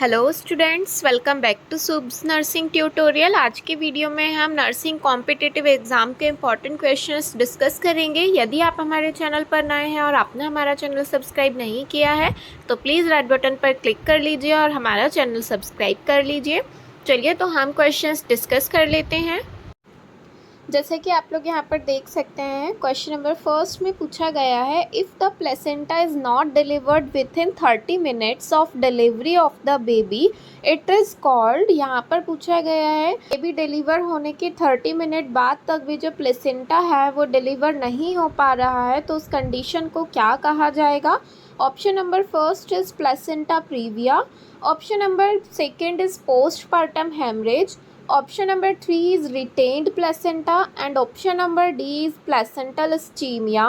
Hello students, welcome back to सुब्स nursing tutorial. आज के वीडियो में हम नर्सिंग कॉम्पिटिटिव एग्ज़ाम के इम्पॉर्टेंट क्वेश्चंस डिस्कस करेंगे। यदि आप हमारे चैनल पर नए हैं और आपने हमारा चैनल सब्सक्राइब नहीं किया है तो प्लीज़ रेड बटन पर क्लिक कर लीजिए और हमारा चैनल सब्सक्राइब कर लीजिए। चलिए तो हम क्वेश्चंस डिस्कस कर लेते हैं। जैसे कि आप लोग यहाँ पर देख सकते हैं, क्वेश्चन नंबर फर्स्ट में पूछा गया है, if the placenta is not delivered with in 30 minutes of delivery of the baby it is called. यहाँ पर पूछा गया है बेबी डिलीवर होने के 30 मिनट बाद तक भी जो प्लेसेंटा है वो डिलीवर नहीं हो पा रहा है तो उस कंडीशन को क्या कहा जाएगा। Option number first is placenta previa, option number second is postpartum haemorrhage, option number 3 is retained placenta and option number D is placental ischemia।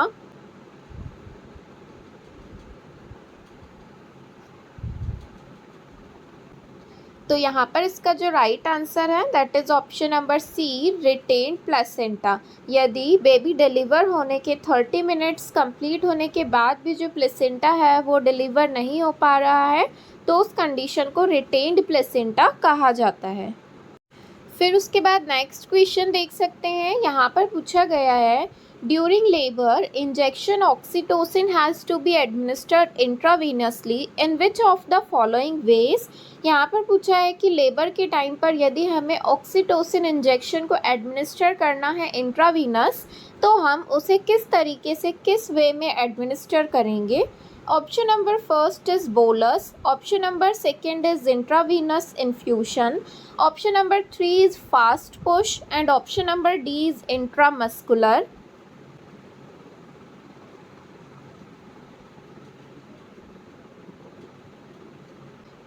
तो यहाँ पर इसका जो राइट आंसर है that is option number C, retained placenta. यदि baby deliver होने के 30 minutes complete होने के बाद भी जो प्लेसेंटा है वो डिलीवर नहीं हो पा रहा है तो उस कंडीशन को रिटेन्ड प्लेसेंटा कहा जाता है। फिर उसके बाद नेक्स्ट क्वेश्चन देख सकते हैं। यहाँ पर पूछा गया है, during labour injection oxytocin has to be administered intravenously in which of the following ways. यहाँ पर पूछा है कि लेबर के टाइम पर यदि हमें ऑक्सीटोसिन इंजेक्शन को एडमिनिस्टर करना है इंट्रावीनस तो हम उसे किस तरीके से किस वे में एडमिनिस्टर करेंगे। Option number first is bolus, option number second is intravenous infusion, option number 3 is fast push and option number D is intramuscular.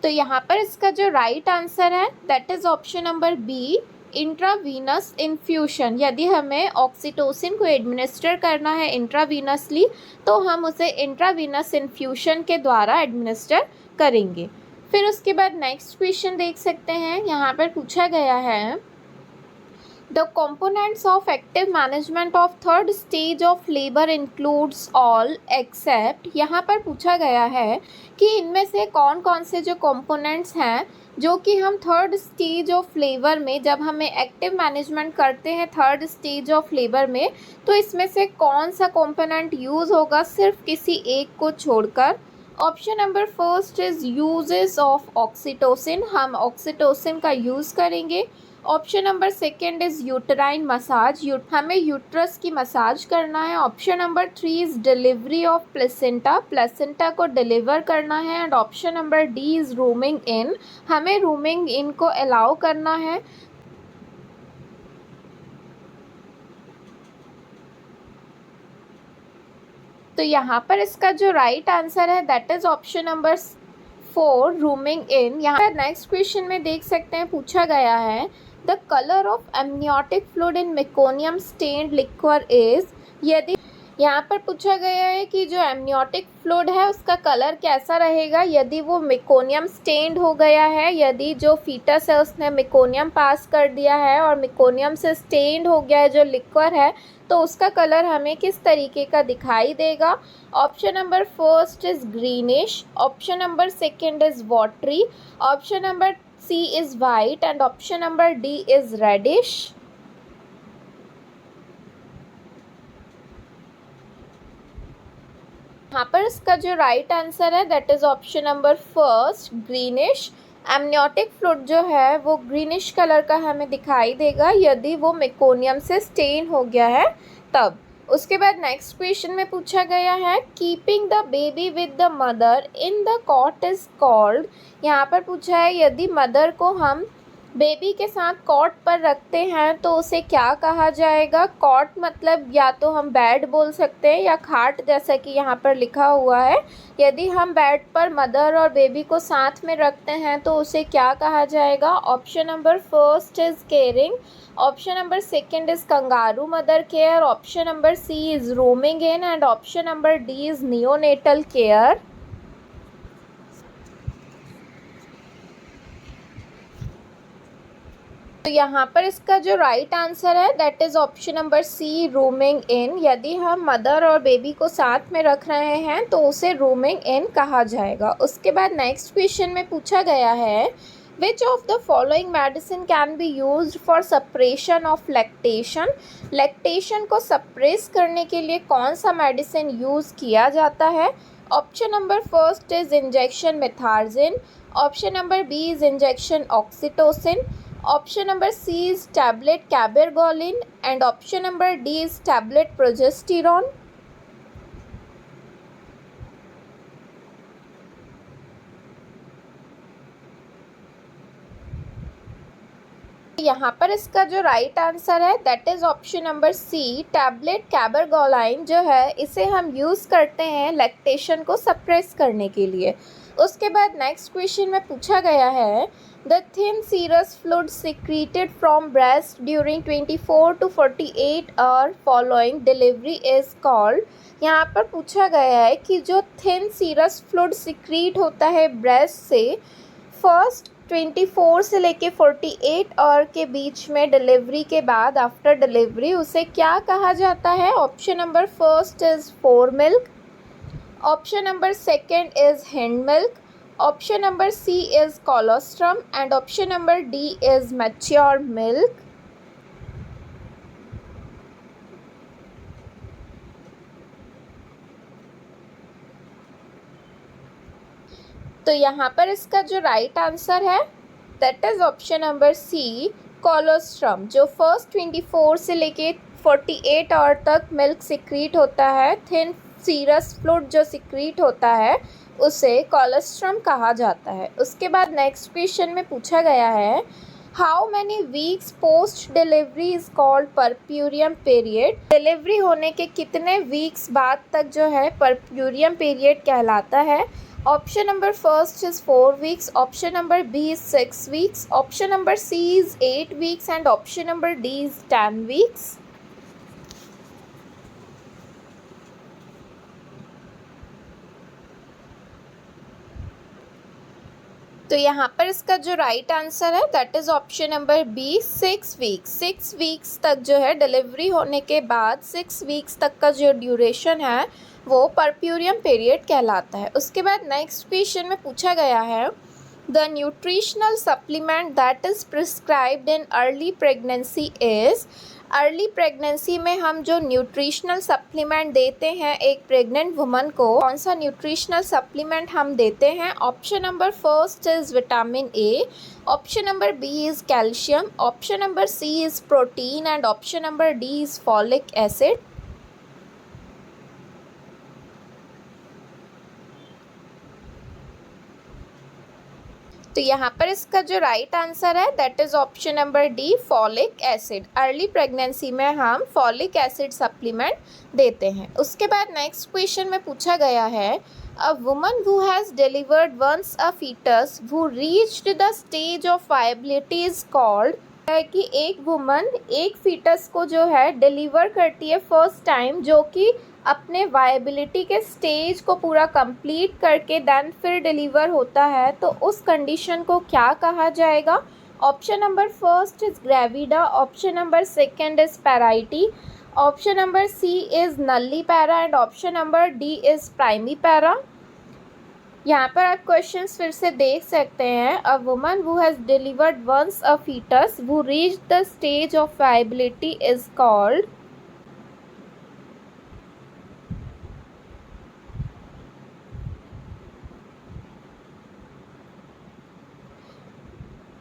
तो यहाँ पर इसका जो राइट आंसर है that is option number B, intravenous infusion. यदि हमें oxytocin को administer करना है इंट्रावीनसली तो हम उसे इंट्रावीनस इन्फ्यूशन के द्वारा एडमिनिस्टर करेंगे। फिर उसके बाद नेक्स्ट क्वेश्चन देख सकते हैं। यहाँ पर पूछा गया है, the components of active management of third stage of labor includes all except। यहाँ पर पूछा गया है कि इनमें से कौन कौन से जो components हैं जो कि हम थर्ड स्टेज ऑफ लेबर में जब हमें एक्टिव मैनेजमेंट करते हैं थर्ड स्टेज ऑफ लेबर में तो इसमें से कौन सा कंपोनेंट यूज़ होगा सिर्फ किसी एक को छोड़कर। Option number first is uses of oxytocin, हम ऑक्सीटोसिन का यूज़ करेंगे। Option number second is uterine massage, हमें यूट्रस की मसाज करना है। Option number 3 is delivery of placenta, placenta को डिलीवर करना है। And option number D is rooming in, हमें रूमिंग इन को अलाउ करना है। तो यहाँ पर इसका जो राइट आंसर है that is option number 4, rooming in. यहाँ पर नेक्स्ट क्वेश्चन में देख सकते हैं पूछा गया है, the colour of amniotic fluid in meconium stained liquor is. यदि यहाँ पर पूछा गया है कि जो एमनियोटिक फ्लूइड है उसका कलर कैसा रहेगा यदि वो मेकोनियम स्टेन्ड हो गया है, यदि जो फीटस है उसने मेकोनियम पास कर दिया है और मेकोनियम से स्टेन्ड हो गया है जो लिक्वर है तो उसका कलर हमें किस तरीके का दिखाई देगा। Option number first is greenish, option number second is watery, option number C is white and option number D is reddish. यहाँ पर इसका जो राइट आंसर है that is option number first, greenish. Amniotic fluid जो है वो greenish colour का हमें दिखाई देगा यदि वो मेकोनियम से स्टेन हो गया है तब। उसके बाद नेक्स्ट क्वेश्चन में पूछा गया है, keeping the baby with the mother in the cot is called. यहाँ पर पूछा है यदि मदर को हम बेबी के साथ कॉट पर रखते हैं तो उसे क्या कहा जाएगा। कॉट मतलब या तो हम बेड बोल सकते हैं या खाट, जैसा कि यहाँ पर लिखा हुआ है। यदि हम बेड पर मदर और बेबी को साथ में रखते हैं तो उसे क्या कहा जाएगा। Option number first is caring, option number second is kangaroo mother care, option number C is roaming in and option number D is neonatal care. तो यहाँ पर इसका जो राइट आंसर है that is option number C, rooming in. यदि हम mother और baby को साथ में रख रहे हैं तो उसे रूमिंग इन कहा जाएगा। उसके बाद नेक्स्ट क्वेश्चन में पूछा गया है which of the following medicine can be used for suppression of lactation. Lactation को सप्रेस करने के लिए कौन सा मेडिसिन यूज़ किया जाता है। Option number first is injection methergine, option number B is injection oxytocin, option number C is tablet cabergoline and option number D is tablet progesterone। यहाँ पर इसका जो राइट आंसर है that is option number C, tablet cabergoline जो है इसे हम use करते हैं लैक्टेशन को सप्रेस करने के लिए। उसके बाद नेक्स्ट क्वेश्चन में पूछा गया है the thin serous fluid secreted from breast during 24 to 48 hour following delivery is called. यहाँ पर पूछा गया है कि जो थिन सीरस फ्लूइड सिक्रीट होता है ब्रेस्ट से फर्स्ट 24 से लेके 48 आवर के बीच में डिलीवरी के बाद आफ्टर डिलीवरी उसे क्या कहा जाता है। Option number first is fore milk, option number second is hind milk, option number C is colostrum and option number D is mature milk. तो यहाँ पर इसका जो राइट आंसर है that is option number C, colostrum. जो first 24 से लेके 48 our तक मिल्क सिक्रीट होता है, थिन सीरस फ्लूइड जो सिक्रीट होता है उसे कोलोस्ट्रम कहा जाता है। उसके बाद नेक्स्ट क्वेश्चन में पूछा गया है how many weeks post delivery is called puerperium period. Delivery होने के कितने वीक्स बाद तक जो है परप्यूरियम पीरियड कहलाता है। Option number first is 4 weeks, option number B is 6 weeks, option number C is 8 weeks and option number D is 10 weeks। तो यहाँ पर इसका जो राइट आंसर है that is option number B, 6 weeks। 6 weeks तक जो है डिलीवरी होने के बाद 6 weeks तक का जो ड्यूरेशन है वो परप्यूरियम पीरियड कहलाता है। उसके बाद नेक्स्ट क्वेश्चन में पूछा गया है the nutritional supplement that is prescribed in early pregnancy is. Early pregnancy में हम जो न्यूट्रिशनल सप्लीमेंट देते हैं एक प्रेग्नेंट वुमन को, कौन सा न्यूट्रिशनल सप्लीमेंट हम देते हैं। Option number first is vitamin A, option number B is calcium, option number C is protein and option number D is folic acid. तो यहाँ पर इसका जो राइट आंसर है that is option number D, folic acid. Early pregnancy में हम folic acid supplement देते हैं। उसके बाद नेक्स्ट क्वेश्चन में पूछा गया है a woman who has delivered once a foetus who reached the stage of viability is called. है कि एक वुमन एक फीटस को जो है डिलीवर करती है फर्स्ट टाइम जो कि अपने वायबिलिटी के स्टेज को पूरा कंप्लीट करके देन फिर डिलीवर होता है तो उस कंडीशन को क्या कहा जाएगा। Option number first is gravida, option number second is parity, option number C is nullipara and option number D is primipara. यहाँ पर आप क्वेश्चंस फिर से देख सकते हैं a woman who has delivered once a foetus who reach the stage of viability is called.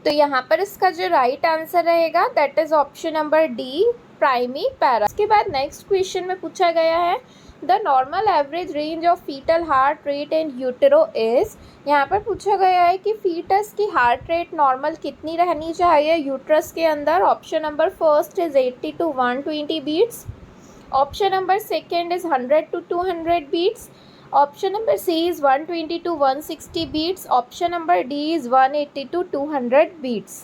तो यहाँ पर इसका जो राइट आंसर रहेगा that is option number D, primipara. इसके बाद नेक्स्ट क्वेश्चन में पूछा गया है the normal average range of foetal heart rate in utero is. यहाँ पर पूछा गया है कि फीटस की हार्ट रेट नॉर्मल कितनी रहनी चाहिए यूट्रस के अंदर। Option number first is 80 to 120 beats, option number second is 100 to 200 beats, option number C is 120 to 160 beats, option number D is 180 to 200 beats.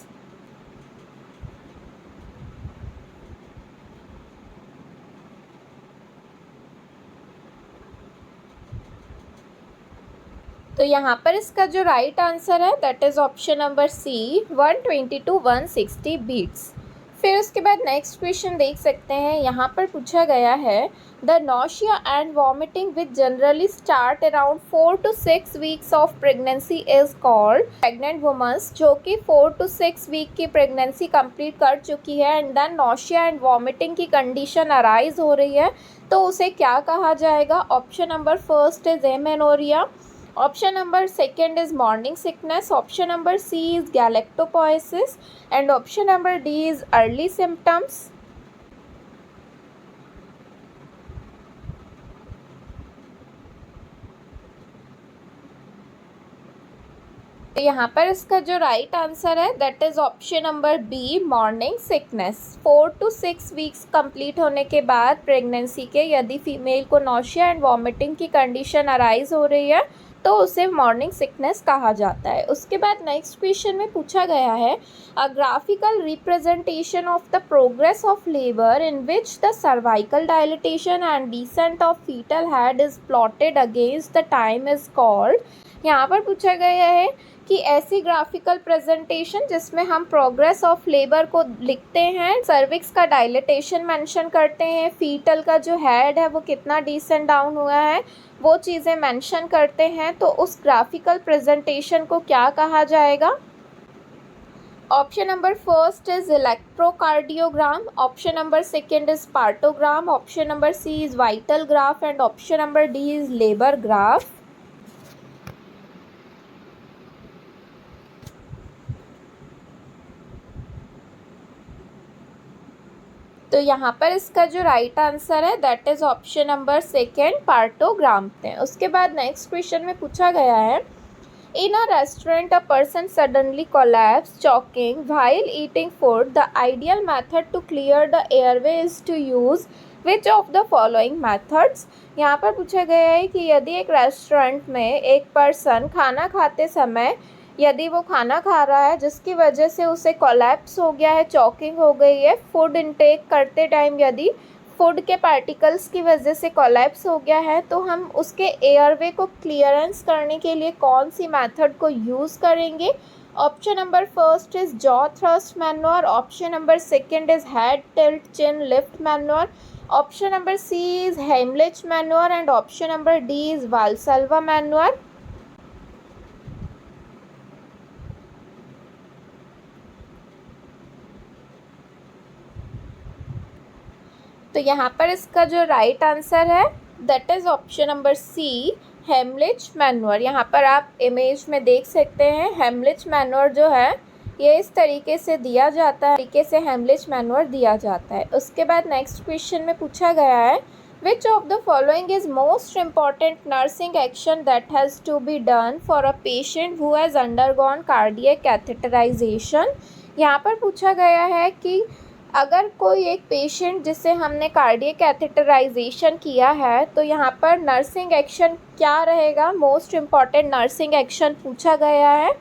तो यहाँ पर इसका जो राइट आंसर है that is option number C 120 to 160 beats. फिर उसके बाद next question देख सकते हैं, यहाँ पर पूछा गया है the nausea and vomiting which generally start around 4 to 6 weeks of pregnancy is called. Pregnant womens जो कि 4 to 6 वीक की प्रेगनेंसी कंप्लीट कर चुकी है and then nausea and vomiting की कंडीशन अराइज हो रही है, तो उसे क्या कहा जाएगा। Option number first is amenorrhoea, option number second is morning sickness, option number C is galactopoiesis and option number D is early symptoms। तो यहाँ पर इसका जो राइट आंसर है that is option number B morning sickness. 4 to 6 weeks complete होने के बाद pregnancy के यदि फीमेल को नॉशिया एंड वॉमिटिंग की कंडीशन अराइज हो रही है तो उसे मॉर्निंग सिकनेस कहा जाता है। उसके बाद नेक्स्ट क्वेश्चन में पूछा गया है a graphical representation of the progress of labour in which the cervical dilatation and descent of foetal head is plotted against the time is called. यहाँ पर पूछा गया है कि ऐसी ग्राफिकल प्रेजेंटेशन जिसमें हम प्रोग्रेस ऑफ लेबर को लिखते हैं, सर्विक्स का डायलिटेशन मेंशन करते हैं, फीटल का जो हेड है वो कितना डिसेंट डाउन हुआ है वो चीज़ें मेंशन करते हैं, तो उस ग्राफिकल प्रेजेंटेशन को क्या कहा जाएगा। Option number first is electrocardiogram, option number second is partogram, option number C is vital graph and option number D is labour graph. तो यहाँ पर इसका जो राइट आंसर है that is option number second partogram थे। उसके बाद next question में पूछा गया है in a restaurant a person suddenly collapse choking while eating food the ideal method to clear the airway is to use which of the following methods. यहाँ पर पूछा गया है कि यदि एक रेस्टोरेंट में एक पर्सन खाना खाते समय यदि वो खाना खा रहा है जिसकी वजह से उसे कोलैप्स हो गया है, चॉकिंग हो गई है, फूड इनटेक करते टाइम यदि फूड के पार्टिकल्स की वजह से कोलैप्स हो गया है, तो हम उसके एयरवे को क्लियरेंस करने के लिए कौन सी मेथड को यूज़ करेंगे। Option number first is jaw thrust manoeuvre, option number second is head tilt chin lift manoeuvre, option number C is Heimlich manoeuvre and option number D is Valsalva manoeuvre. तो यहाँ पर इसका जो right answer है that is option number C Heimlich manoeuvre. यहाँ पर आप image में देख सकते हैं हेमलिच मैन्योर जो है ये इस तरीके से दिया जाता है, तरीके से हेमलिच मैन्योर दिया जाता है। उसके बाद नेक्स्ट क्वेश्चन में पूछा गया है which of the following is most important nursing action that has to be done for a patient who has undergone cardiac catheterisation. यहाँ पर पूछा गया है कि अगर कोई एक पेशेंट जिसे हमने कार्डियक कैथेटराइजेशन किया है तो यहाँ पर नर्सिंग एक्शन क्या रहेगा, मोस्ट इम्पॉर्टेंट नर्सिंग एक्शन पूछा गया है।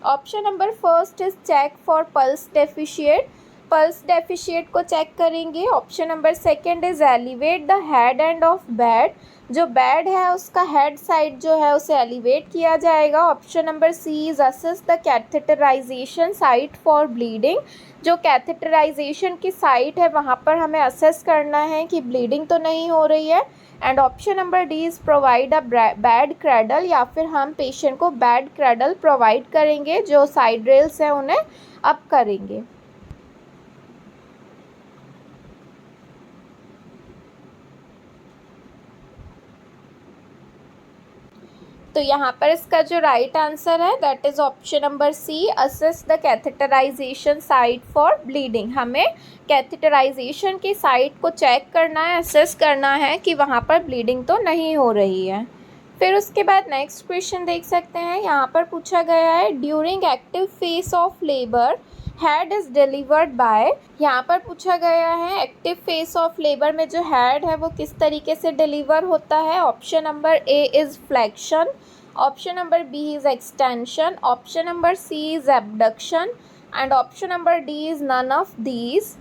Option number first is check for pulse deficit, pulse deficit को चेक करेंगे। Option number second is elevate the head end of bed, जो बेड है उसका हेड साइड जो है उसे एलिवेट किया जाएगा। Option number C is assess the catheterisation site for bleeding, जो कैथेटराइजेशन की साइट है वहाँ पर हमें असेस करना है कि ब्लीडिंग तो नहीं हो रही है। And option number D is provide a bed cradle, या फिर हम पेशेंट को बेड क्रैडल प्रोवाइड करेंगे, जो साइड रेल्स हैं उन्हें अप करेंगे। तो यहाँ पर इसका जो राइट आंसर है that is option number C assess the catheterisation site for bleeding. हमें कैथेटराइजेशन की साइट को चेक करना है, असेस करना है कि वहाँ पर ब्लीडिंग तो नहीं हो रही है। फिर उसके बाद नेक्स्ट क्वेश्चन देख सकते हैं, यहाँ पर पूछा गया है during active phase of labour head is delivered by. यहाँ पर पूछा गया है एक्टिव फेज ऑफ लेबर में जो हेड है वो किस तरीके से डिलीवर होता है। Option number A is flexion, option number B is extension, option number C is abduction and option number D is none of these.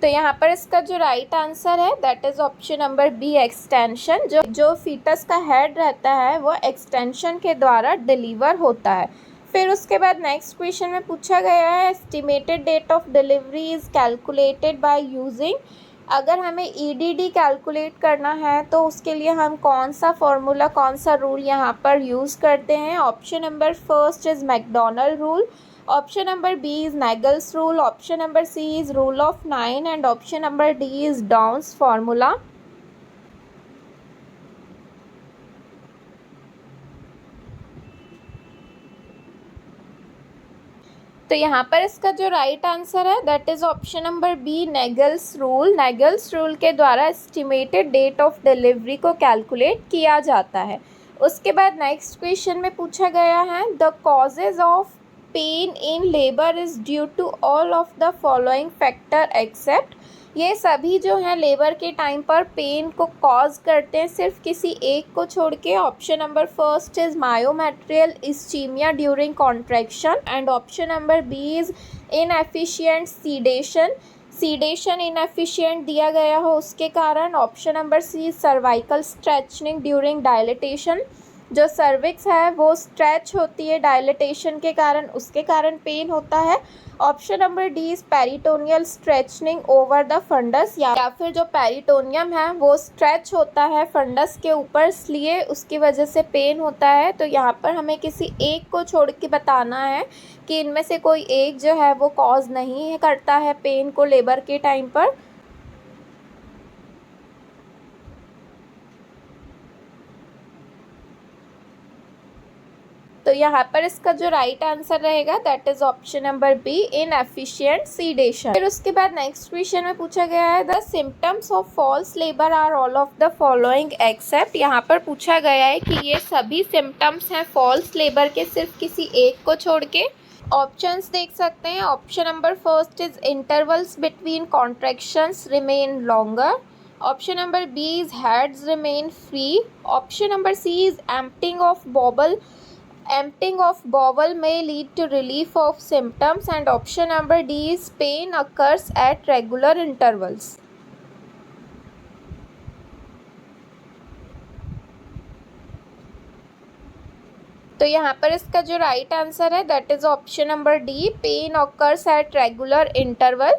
तो तो यहाँ पर इसका जो राइट आंसर है that is option number B extension. जो fetus का head रहता है वो एक्सटेंशन के द्वारा डिलीवर होता है। फिर उसके बाद नेक्स्ट क्वेश्चन में पूछा गया है estimated date of delivery is calculated by using. अगर हमें ईडीडी कैलकुलेट करना है तो उसके लिए हम कौन सा फॉर्मूला, कौन सा रूल यहाँ पर यूज़ करते हैं। Option number first is McDonald rule, option number B is Naegele's rule, option number C is rule of 9 and option number D is Down's formula. तो यहाँ पर इसका जो राइट आंसर है that is option number B Naegele's rule. Naegele's rule के द्वारा estimated date of delivery को calculate किया जाता है। उसके बाद नेक्स्ट क्वेश्चन में पूछा गया है the causes of pain in labour is due to all of the following factor except. ये सभी जो हैं लेबर के टाइम पर पेन को कॉज करते हैं सिर्फ किसी एक को छोड़ के। Option number first is myometrial ischaemia during contraction and option number B is inefficient sedation. Sedation inefficient दिया गया हो उसके कारण। Option number C cervical stretching during dilatation. जो सर्विक्स है वो स्ट्रेच होती है डायलिटेशन के कारण, उसके कारण पेन होता है। Option number D is peritoneal stretching over the fundus, या फिर जो पेरिटोनियम है वो स्ट्रेच होता है फंडस के ऊपर, इसलिए उसकी वजह से पेन होता है। तो यहाँ पर हमें किसी एक को छोड़ के बताना है कि इनमें से कोई एक जो है वो कॉज नहीं करता है पेन को लेबर के टाइम पर। तो यहाँ पर इसका जो राइट आंसर रहेगा that is option number B inefficient sedation. फिर उसके बाद नेक्स्ट क्वेश्चन में पूछा गया है the symptoms of false labour are all of the following except. यहाँ पर पूछा गया है कि ये सभी सिम्टम्स हैं फॉल्स लेबर के सिर्फ किसी एक को छोड़ के। ऑप्शंस देख सकते हैं। Option number first is intervals between contractions remain longer, option number B is heads remain free, option number C is emptying of bowel may lead to relief of symptoms and option number D is pain occurs at regular intervals। तो यहाँ पर इसका जो right answer है that is option number D pain occurs at regular interval.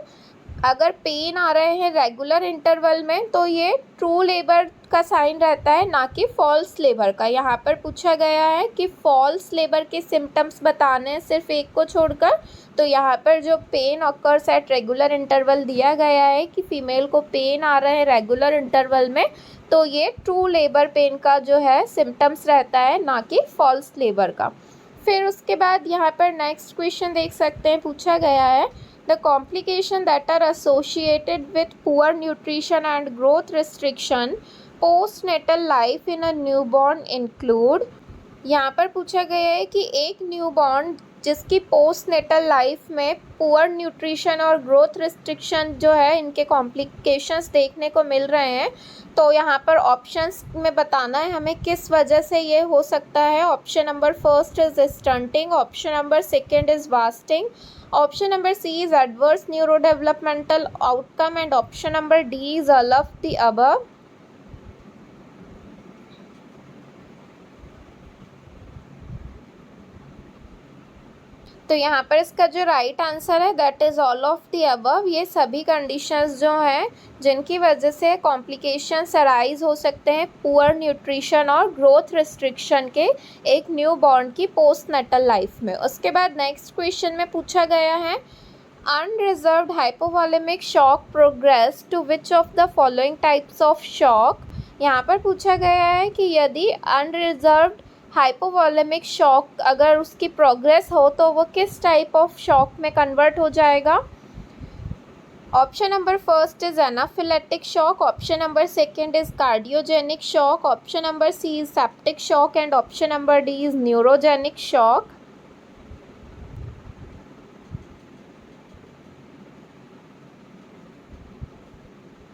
अगर pain आ रहे हैं रेगुलर इंटरवल में तो ये ट्रू लेबर का साइन रहता है, ना कि फॉल्स लेबर का। यहाँ पर पूछा गया है कि फॉल्स लेबर के सिम्टम्स बताने हैं सिर्फ एक को छोड़कर। तो यहाँ पर जो pain occurs at regular interval दिया गया है कि फीमेल को पेन आ रहे हैं रेगुलर इंटरवल में, तो ये ट्रू लेबर पेन का जो है सिम्टम्स रहता है, ना कि फॉल्स लेबर का। फिर उसके बाद यहाँ पर नेक्स्ट क्वेश्चन देख सकते हैं। पूछा गया है the complication that are associated with poor nutrition and growth restriction postnatal life in a newborn include। यहाँ पर पूछा गया है कि एक न्यूबॉर्न जिसकी पोस्टनेटल लाइफ में पुअर न्यूट्रिशन और ग्रोथ रिस्ट्रिक्शन जो है इनके कॉम्प्लिकेशंस देखने को मिल रहे हैं। तो यहाँ पर ऑप्शंस में बताना है हमें किस वजह से ये हो सकता है। Option number first is stunting, option number second is wasting, option number C is adverse neuro developmental outcome and option number D is all of the above. तो यहाँ पर इसका जो राइट आंसर है that is all of the above. ये सभी conditions जो हैं जिनकी वजह से कॉम्प्लिकेशंस अराइज हो सकते हैं पुअर न्यूट्रिशन और ग्रोथ रिस्ट्रिक्शन के एक न्यू बॉर्न की पोस्टनेटल लाइफ में। उसके बाद नेक्स्ट क्वेश्चन में पूछा गया है unreserved hypovolaemic shock progress to which of the following types of shock. यहाँ पर पूछा गया है कि यदि अनरिजर्व्ड हाइपोवॉलेमिक शॉक अगर उसकी प्रोग्रेस हो तो वो किस टाइप ऑफ शॉक में कन्वर्ट हो जाएगा। Option number first is anaphylactic shock, option number second is cardiogenic shock, option number C is septic shock and option number D is neurogenic shock.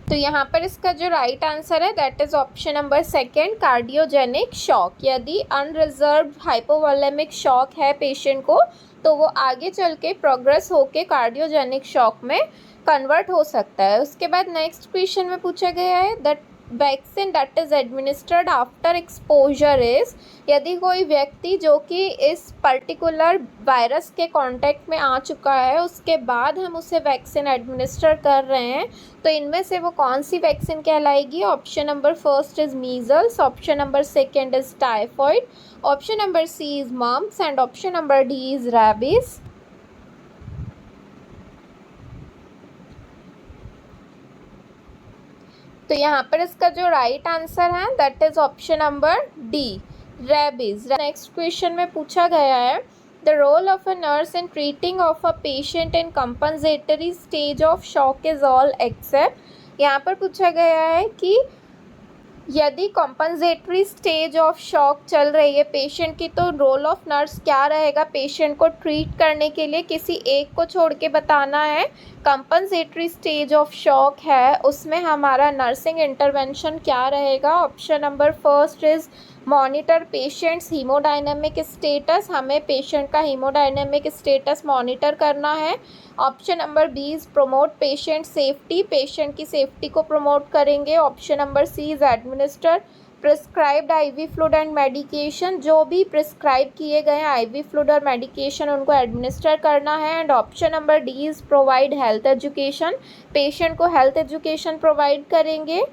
तो यहाँ पर इसका जो राइट आंसर है that is option number second cardiogenic shock. यदि unreserved hypovolaemic shock है patient को तो वो आगे चल के प्रोग्रेस होके कार्डियोजेनिक शॉक में कन्वर्ट हो सकता है। उसके बाद नेक्स्ट क्वेश्चन में पूछा गया है that vaccine that is administered after exposure is, यदि कोई व्यक्ति जो कि इस पर्टिकुलर वायरस के कांटेक्ट में आ चुका है उसके बाद हम उसे वैक्सीन एडमिनिस्टर कर रहे हैं, तो इनमें से वो कौन सी वैक्सीन कहलाएगी? Option number first is measles, option number second is typhoid, option number C is mumps and option number D is rabies. तो यहाँ पर इसका जो राइट आंसर है that is option number D, rabies. Next question में पूछा गया है the role of a nurse in treating of a patient in compensatory stage of shock is all except. यहाँ पर पूछा गया है कि यदि कॉम्पनसेटरी स्टेज ऑफ शॉक चल रही है पेशेंट की, तो रोल ऑफ नर्स क्या रहेगा पेशेंट को ट्रीट करने के लिए? किसी एक को छोड़ के बताना है। कॉम्पनसेटरी स्टेज ऑफ शॉक है उसमें हमारा नर्सिंग इंटरवेंशन क्या रहेगा? Option number first is monitor patient's haemodynamic status, हमें पेशेंट का हीमोडायनेमिक स्टेटस मॉनिटर करना है। Option number B is promote patient safety, patient की सेफ्टी को प्रमोट करेंगे। Option number C is administer prescribed IV fluid and medication, जो भी prescribe किए गए आईवी फ्लूइड और मेडिकेशन उनको एडमिनिस्टर करना है। And option number D is provide health education, patient को हेल्थ एजुकेशन प्रोवाइड करेंगे।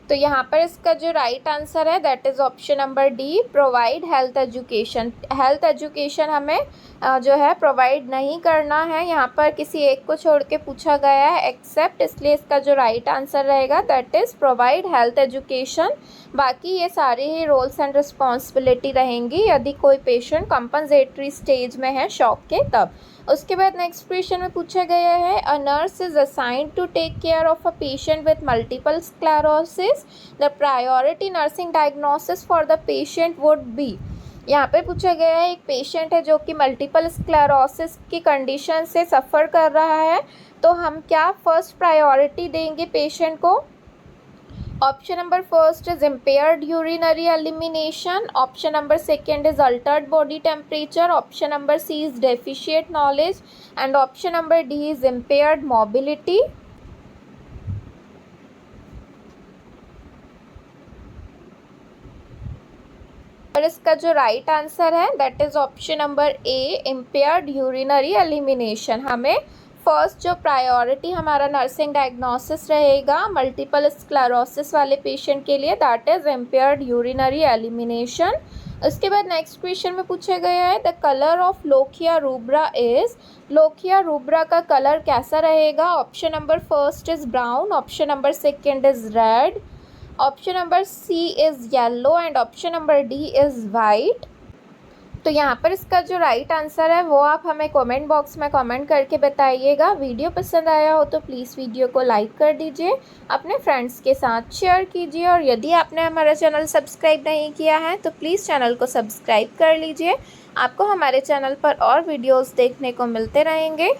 तो यहाँ पर इसका जो राइट आंसर है that is option number D, provide health education. Health education हमें जो है प्रोवाइड नहीं करना है, यहाँ पर किसी एक को छोड़ के पूछा गया है एक्सेप्ट, इसलिए इसका जो राइट आंसर रहेगा that is provide health education. बाकी ये सारे ही रोल्स एंड रिस्पॉन्सिबिलिटी रहेंगी यदि कोई पेशेंट कंपनसेटरी स्टेज में है शॉक के तब। उसके बाद नेक्स्ट क्वेश्चन में पूछा गया है a nurse is assigned to take care of a patient with multiple sclerosis, the priority nursing diagnosis for the patient would be. यहाँ पे पूछा गया है एक पेशेंट है जो कि मल्टीपल स्क्लेरोसिस की कंडीशन से सफ़र कर रहा है, तो हम क्या फर्स्ट प्रायोरिटी देंगे पेशेंट को? Option number first is impaired urinary elimination, option number second is altered body temperature, option number C is deficient knowledge and option number D is impaired mobility. और इसका जो राइट आंसर है that is option number A, impaired urinary elimination. हमें first जो priority हमारा nursing diagnosis रहेगा multiple sclerosis वाले patient के लिए that is impaired urinary elimination. उसके बाद नेक्स्ट क्वेश्चन में पूछा गया है the colour of lochia rubra is, lochia rubra का कलर कैसा रहेगा? Option number first is brown, option number second is red, option number C is yellow and option number D is white. तो यहाँ पर इसका जो राइट आंसर है वो आप हमें कमेंट बॉक्स में कमेंट करके बताइएगा। वीडियो पसंद आया हो तो प्लीज़ वीडियो को लाइक कर दीजिए, अपने फ्रेंड्स के साथ शेयर कीजिए और यदि आपने हमारा चैनल सब्सक्राइब नहीं किया है तो प्लीज़ चैनल को सब्सक्राइब कर लीजिए। आपको हमारे चैनल पर और वीडियोज़ देखने को मिलते रहेंगे।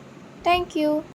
Thank you.